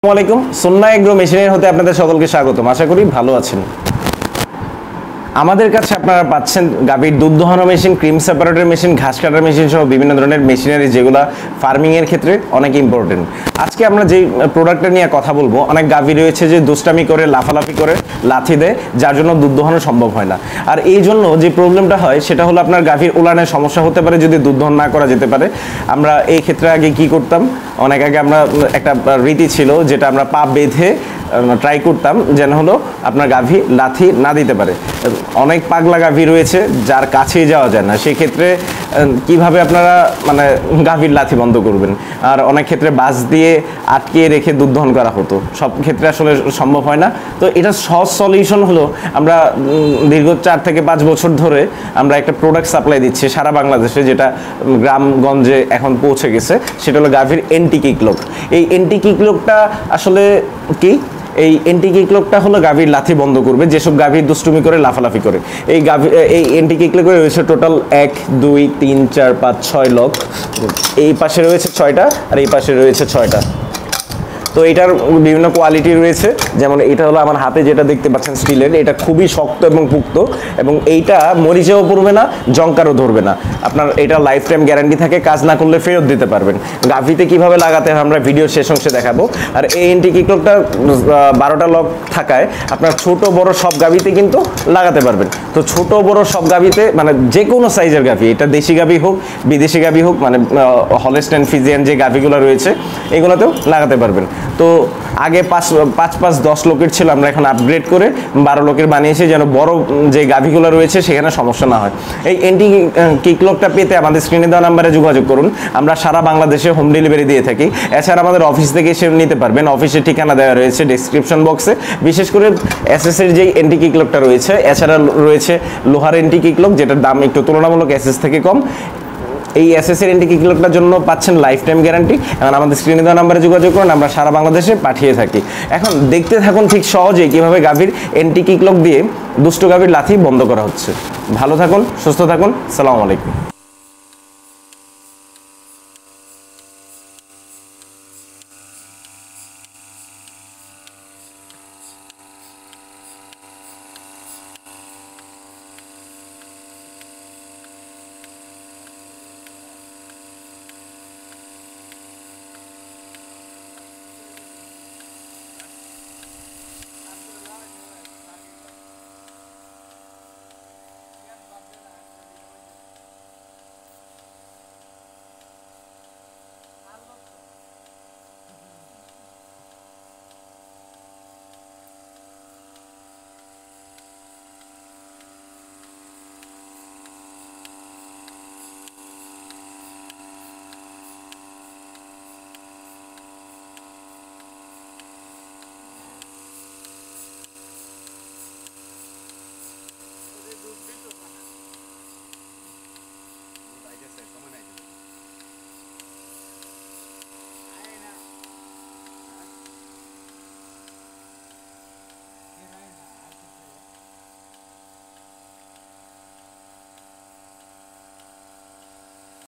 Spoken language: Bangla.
আসসালামু আলাইকুম। সুন্না এগ্রো মেশিনের হতে আপনাদের সকলকে স্বাগতম। আশা করি ভালো আছেন। আমাদের কাছে আপনারা পাচ্ছেন গাভীর দুধ দোহানো মেশিন, ক্রিম সেপারেটর মেশিন, ঘাস কাটার মেশিন সহ বিভিন্ন ধরনের মেশিনারি যেগুলো ফার্মিংয়ের ক্ষেত্রে অনেক ইম্পর্টেন্ট। আজকে আমরা যেই প্রোডাক্টটা নিয়ে কথা বলবো, অনেক গাভী রয়েছে যে দুষ্টামি করে, লাফালাফি করে, লাথি দেয়, যার জন্য দুধ দোহানো সম্ভব হয় না। আর এই জন্য যে প্রবলেমটা হয় সেটা হলো আপনার গাভীর উলানের সমস্যা হতে পারে যদি দুধ দহন না করা যেতে পারে। আমরা এই ক্ষেত্রে আগে কি করতাম, অনেক আগে আমরা একটা রীতি ছিল যেটা আমরা পা বেঁধে ট্রাই করতাম যেন হলো আপনার গাভী লাথি না দিতে পারে। অনেক পাগলা গাভী রয়েছে যার কাছেই যাওয়া যায় না, সেক্ষেত্রে কিভাবে আপনারা মানে গাভীর লাথি বন্ধ করবেন। আর অনেক ক্ষেত্রে বাস দিয়ে আটকে রেখে দুধ দহন করা হতো, সব ক্ষেত্রে আসলে সম্ভব হয় না। তো এটা সহজ সলিউশন হলো আমরা দীর্ঘ 4 থেকে 5 বছর ধরে আমরা একটা প্রোডাক্ট সাপ্লাই দিচ্ছি সারা বাংলাদেশে, যেটা গ্রামগঞ্জে এখন পৌঁছে গেছে। সেটা হলো গাভীর এন্টি কিকলক। এই এন্টি কিকলকটা আসলে কি, এই এন্টি কিকলকটা হলো গাভীর লাথি বন্ধ করবে, যেসব গাভীর দুষ্টুমি করে লাফালাফি করে। এই এন্টি কিকলকে রয়েছে টোটাল 1 2 3 4 5 6 লক। এই পাশে রয়েছে 6টা আর এই পাশে রয়েছে 6টা। তো এটার বিভিন্ন কোয়ালিটি রয়েছে, যেমন এটা হলো আমার হাতে যেটা দেখতে পাচ্ছেন স্টিলের, এটা খুবই শক্ত এবং পুক্ত, এবং এইটা মরিচেও পড়বে না, জঙ্কারও ধরবে না। আপনার এটা লাইফ টাইম গ্যারান্টি থাকে, কাজ না করলে ফেরত দিতে পারবেন। গাভীতে কিভাবে লাগাতে হয় আমরা ভিডিওর শেষ অংশে দেখাবো। আর এই এন্টি কিকলকটা 12টা লক থাকায় আপনার ছোট বড় সব গাভীতে কিন্তু লাগাতে পারবেন। তো ছোট বড় সব গাভীতে মানে যে কোনো সাইজের গাভী, এটা দেশি গাভী হোক বিদেশি গাভী হোক, মানে হলস্টাইন ফ্রিজিয়ান যে গাভীগুলো রয়েছে এগুলোতেও লাগাতে পারবেন। তো আগে 5-10 লোকের ছিল, আমরা এখন আপগ্রেড করে 12 লোকের বানিয়েছি, যেন বড় যে গাভীগুলো রয়েছে সেখানে সমস্যা না হয়। এই এন্টি কিকলকটা পেতে আমাদের স্ক্রিনে দেওয়া নাম্বারে যোগাযোগ করুন। আমরা সারা বাংলাদেশে হোম ডেলিভারি দিয়ে থাকি। এছাড়া আমাদের অফিস থেকে এসে নিতে পারবেন। অফিসের ঠিকানা দেওয়া রয়েছে ডেসক্রিপশন বক্সে। বিশেষ করে এসএসের যেই এন্টি কিকলকটা রয়েছে, এছাড়া রয়েছে লোহার এন্টি কিকলক, যেটার দাম একটু তুলনামূলক এসএস থেকে কম। এই এসএসের এন্টি কিকলকটার জন্য পাচ্ছেন লাইফ টাইম গ্যারান্টি। এখন আমাদের স্ক্রিনে দেওয়া নাম্বারে যোগাযোগ করুন, আমরা সারা বাংলাদেশে পাঠিয়ে থাকি। এখন দেখতে থাকুন ঠিক সহজেই কীভাবে গাভীর এন্টি কিকলক দিয়ে দুষ্ট গাভীর লাথি বন্ধ করা হচ্ছে। ভালো থাকুন, সুস্থ থাকুন, আসসালামু আলাইকুম।